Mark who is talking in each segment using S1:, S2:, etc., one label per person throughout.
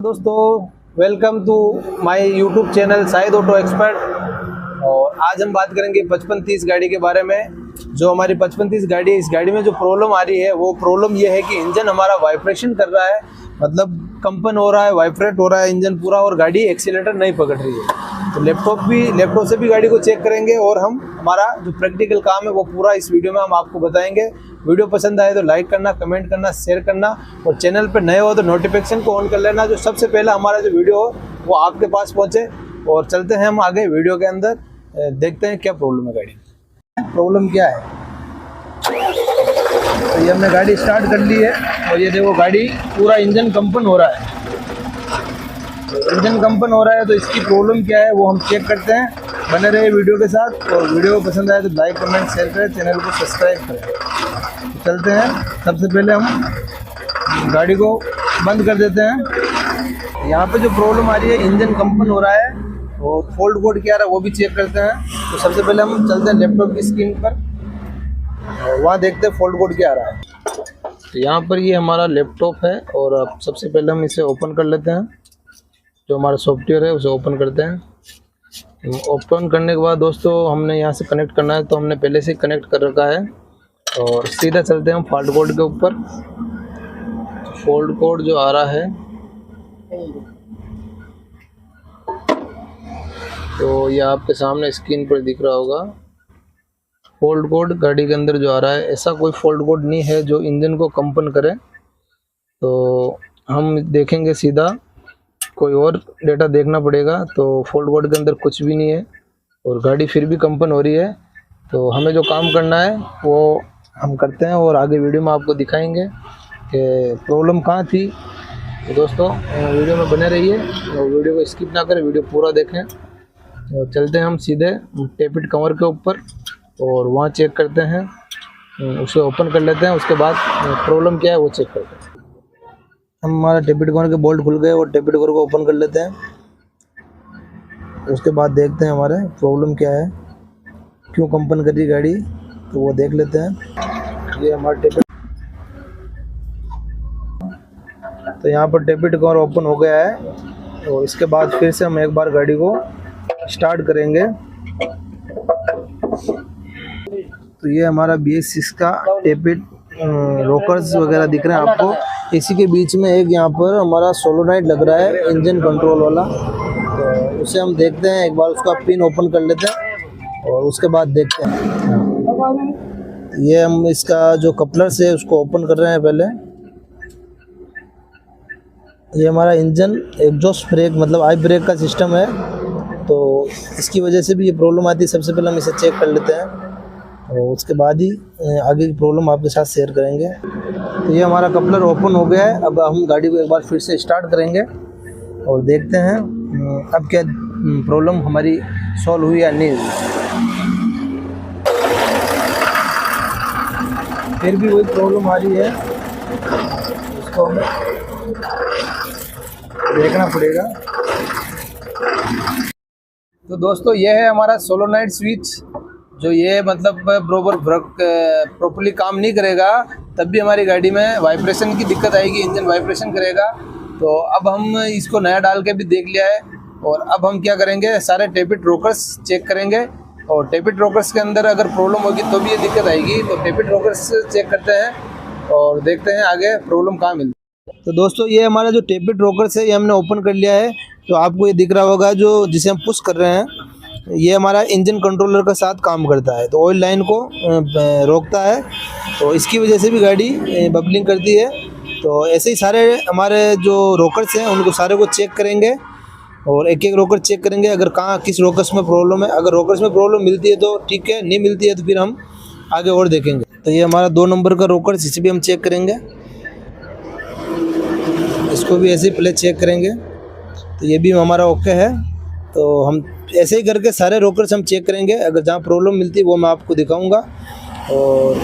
S1: दोस्तों, welcome to my YouTube channel Shahid auto expert. और आज हम बात करेंगे 5530 गाड़ी के बारे में। जो हमारी 5530 गाड़ी है, इस गाड़ी में जो प्रॉब्लम आ रही है वो प्रॉब्लम ये है कि इंजन हमारा वाइब्रेशन कर रहा है, मतलब कंपन हो रहा है, वाइब्रेट हो रहा है इंजन पूरा, और गाड़ी एक्सीलेटर नहीं पकड़ रही है। तो लैपटॉप से भी गाड़ी को चेक करेंगे और हम हमारा जो प्रैक्टिकल काम है वो पूरा इस वीडियो में हम आपको बताएंगे। वीडियो पसंद आए तो लाइक करना, कमेंट करना, शेयर करना, और चैनल पर नए हो तो नोटिफिकेशन को ऑन कर लेना, जो सबसे पहले हमारा जो वीडियो हो वो आपके पास पहुंचे। और चलते हैं हम आगे वीडियो के अंदर, देखते हैं क्या प्रॉब्लम है गाड़ी में। प्रॉब्लम क्या है, तो ये हमने गाड़ी स्टार्ट कर ली है और ये देखो गाड़ी पूरा इंजन कंपन हो रहा है। इंजन कंपन हो रहा है तो इसकी प्रॉब्लम क्या है वो हम चेक करते हैं। बने रहे वीडियो के साथ, और वीडियो को पसंद आए तो लाइक कमेंट शेयर करें, चैनल को सब्सक्राइब करें। चलते हैं, सबसे पहले हम गाड़ी को बंद कर देते हैं। यहाँ पे जो प्रॉब्लम आ रही है, इंजन कंपन हो रहा है और फॉल्ट कोड क्या आ रहा है वो भी चेक करते हैं। तो सबसे पहले हम चलते हैं लैपटॉप की स्क्रीन पर, वहाँ देखते हैं फॉल्ट कोड क्या आ रहा है। तो यहाँ पर ये हमारा लैपटॉप है और अब सबसे पहले हम इसे ओपन कर लेते हैं। जो हमारा सॉफ्टवेयर है उसे ओपन करते हैं। ओपन करने के बाद दोस्तों हमने यहाँ से कनेक्ट करना है, तो हमने पहले से कनेक्ट कर रखा है। और सीधा चलते हैं हम फॉल्ट कोड के ऊपर। फॉल्ट कोड जो आ रहा है तो ये आपके सामने स्क्रीन पर दिख रहा होगा। फॉल्ट कोड गाड़ी के अंदर जो आ रहा है, ऐसा कोई फॉल्ट कोड नहीं है जो इंजन को कंपन करे। तो हम देखेंगे सीधा, कोई और डेटा देखना पड़ेगा। तो फॉल्ट कोड के अंदर कुछ भी नहीं है और गाड़ी फिर भी कंपन हो रही है। तो हमें जो काम करना है वो हम करते हैं और आगे वीडियो में आपको दिखाएंगे कि प्रॉब्लम कहाँ थी। तो दोस्तों वीडियो में बने रहिए और वीडियो को स्किप ना करें, वीडियो पूरा देखें। तो चलते हैं हम सीधे टेपिट कवर के ऊपर और वहाँ चेक करते हैं, उसे ओपन कर लेते हैं। उसके बाद प्रॉब्लम क्या है वो चेक करते हैं। हमारा टेपिट कवर के बोल्ट खुल गए और टेपिट कवर को ओपन कर लेते हैं। उसके बाद देखते हैं हमारे प्रॉब्लम क्या है, क्यों कंपन कर रही गाड़ी, तो वो देख लेते हैं। ये हमारा टेपिट, तो यहाँ पर टेपिट कवर ओपन हो गया है। और इसके बाद फिर से हम एक बार गाड़ी को स्टार्ट करेंगे। तो ये हमारा BS6 का टेपिट रोकर्स वगैरह दिख रहे हैं आपको। इसी के बीच में एक यहाँ पर हमारा सोलोनाइट लग रहा है, इंजन कंट्रोल वाला। तो उसे हम देखते हैं, एक बार उसका पिन ओपन कर लेते हैं और उसके बाद देखते हैं। ये हम इसका जो कपलर्स है उसको ओपन कर रहे हैं पहले। ये हमारा इंजन एग्जॉस्ट ब्रेक, मतलब आई ब्रेक का सिस्टम है, तो इसकी वजह से भी ये प्रॉब्लम आती है। सबसे पहले हम इसे चेक कर लेते हैं और उसके बाद ही आगे की प्रॉब्लम आपके साथ शेयर करेंगे। तो ये हमारा कपलर ओपन हो गया है। अब हम गाड़ी को एक बार फिर से स्टार्ट करेंगे और देखते हैं अब क्या प्रॉब्लम हमारी सॉल्व हुई या नहीं हुई। फिर भी वही प्रॉब्लम आ रही है, उसको हमें देखना पड़ेगा। तो दोस्तों ये है हमारा सोलोनाइट स्विच, जो ये मतलब प्रॉपर्ली काम नहीं करेगा, तब भी हमारी गाड़ी में वाइब्रेशन की दिक्कत आएगी, इंजन वाइब्रेशन करेगा। तो अब हम इसको नया डाल के भी देख लिया है। और अब हम क्या करेंगे, सारे टेपिट रोकर्स चेक करेंगे। और टेपिट रोकर्स के अंदर अगर प्रॉब्लम होगी तो भी ये दिक्कत आएगी। तो टेपिट रोकर्स चेक करते हैं और देखते हैं आगे प्रॉब्लम कहाँ मिलती है। तो दोस्तों ये हमारा जो टेपिट रोकर्स है ये हमने ओपन कर लिया है। तो आपको ये दिख रहा होगा, जो जिसे हम पुश कर रहे हैं, ये हमारा इंजन कंट्रोलर के साथ काम करता है। तो ऑयल लाइन को रोकता है, तो इसकी वजह से भी गाड़ी बबलिंग करती है। तो ऐसे ही सारे हमारे जो रोकर्स हैं उनको सारे को चेक करेंगे और एक एक रोकर चेक करेंगे, अगर कहाँ किस रोकर्स में प्रॉब्लम है। अगर रोकर्स में प्रॉब्लम मिलती है तो ठीक है, नहीं मिलती है तो फिर हम आगे और देखेंगे। तो ये हमारा 2 नंबर का रोकर्स, इसे भी हम चेक करेंगे, इसको भी ऐसे ही पहले चेक करेंगे। तो ये भी हमारा ओके है। तो हम ऐसे ही करके सारे रोकर्स हम चेक करेंगे, अगर जहाँ प्रॉब्लम मिलती है वो मैं आपको दिखाऊंगा और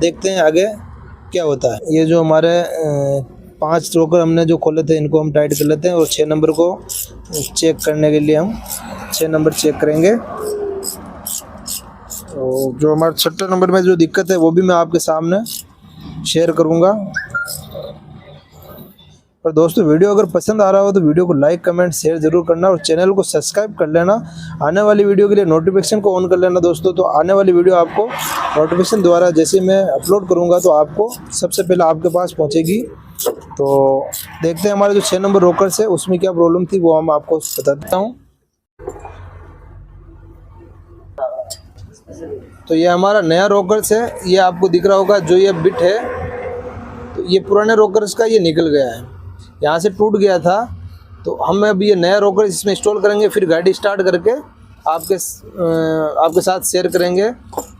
S1: देखते हैं आगे क्या होता है। ये जो हमारे 5 रोकर हमने जो खोले थे इनको हम टाइट कर लेते हैं और 6 नंबर को चेक करने के लिए हम 6 नंबर चेक करेंगे। तो जो हमारे 6 नंबर में जो दिक्कत है वो भी मैं आपके सामने शेयर करूँगा। पर दोस्तों वीडियो अगर पसंद आ रहा हो तो वीडियो को लाइक कमेंट शेयर जरूर करना और चैनल को सब्सक्राइब कर लेना। आने वाली वीडियो के लिए नोटिफिकेशन को ऑन कर लेना दोस्तों, तो आने वाली वीडियो आपको नोटिफिकेशन द्वारा जैसे मैं अपलोड करूंगा तो आपको सबसे पहले आपके पास पहुंचेगी। तो देखते हैं हमारे जो 6 नंबर रोकर्स है उसमें क्या प्रॉब्लम थी, वो हम आपको बता देता हूँ। तो ये हमारा नया रोकर्स है, ये आपको दिख रहा होगा जो ये बिट है, तो ये पुराने रोकर्स का ये निकल गया है, यहाँ से टूट गया था। तो हम अभी ये नया रोकर इसमें इंस्टॉल करेंगे, फिर गाड़ी स्टार्ट करके आपके साथ शेयर करेंगे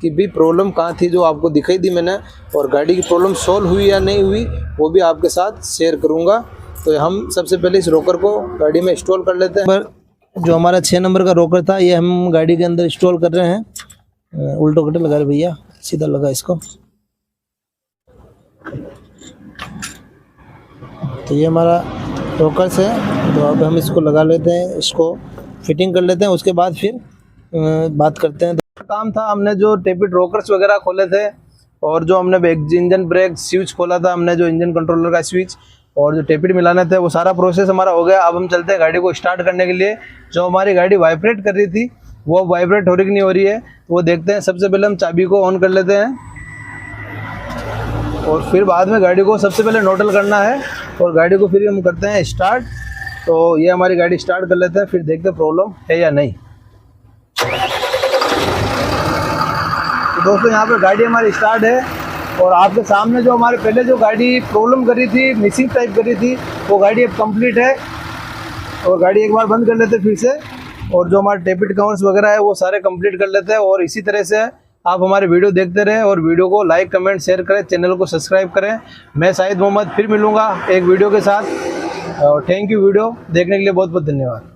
S1: कि भी प्रॉब्लम कहाँ थी जो आपको दिखाई दी मैंने, और गाड़ी की प्रॉब्लम सॉल्व हुई या नहीं हुई वो भी आपके साथ शेयर करूँगा। तो हम सबसे पहले इस रोकर को गाड़ी में इंस्टॉल कर लेते हैं। पर जो हमारा 6 नंबर का रोकर था ये हम गाड़ी के अंदर इंस्टॉल कर रहे हैं। उल्टो कटे लगा रहे भैया, सीधा लगा इसको। तो ये हमारा रोकर्स है, तो अब हम इसको लगा लेते हैं, इसको फिटिंग कर लेते हैं, उसके बाद फिर बात करते हैं। तो काम था, हमने जो टेपिड रोकर्स वगैरह खोले थे और जो हमने इंजन ब्रेक स्विच खोला था, हमने जो इंजन कंट्रोलर का स्विच और जो टेपिड मिलाने थे वो सारा प्रोसेस हमारा हो गया। अब हम चलते हैं गाड़ी को स्टार्ट करने के लिए। जो हमारी गाड़ी वाइब्रेट कर रही थी वो वाइब्रेट हो रही कि नहीं हो रही है वो देखते हैं। सबसे पहले हम चाबी को ऑन कर लेते हैं और फिर बाद में गाड़ी को सबसे पहले न्यूट्रल करना है और गाड़ी को फिर हम करते हैं स्टार्ट। तो ये हमारी गाड़ी स्टार्ट कर लेते हैं, फिर देखते हैं प्रॉब्लम है या नहीं। तो दोस्तों यहाँ पे गाड़ी हमारी स्टार्ट है और आपके सामने जो हमारे पहले जो गाड़ी प्रॉब्लम कर रही थी, मिसिंग टाइप कर रही थी, वो गाड़ी अब कंप्लीट है। और गाड़ी एक बार बंद कर लेते हैं फिर से, और जो हमारे टेपिड कवर्स वगैरह है वो सारे कंप्लीट कर लेते हैं। और इसी तरह से आप हमारे वीडियो देखते रहें और वीडियो को लाइक कमेंट शेयर करें, चैनल को सब्सक्राइब करें। मैं शाहिद मोहम्मद फिर मिलूँगा एक वीडियो के साथ। और थैंक यू वीडियो देखने के लिए बहुत बहुत धन्यवाद।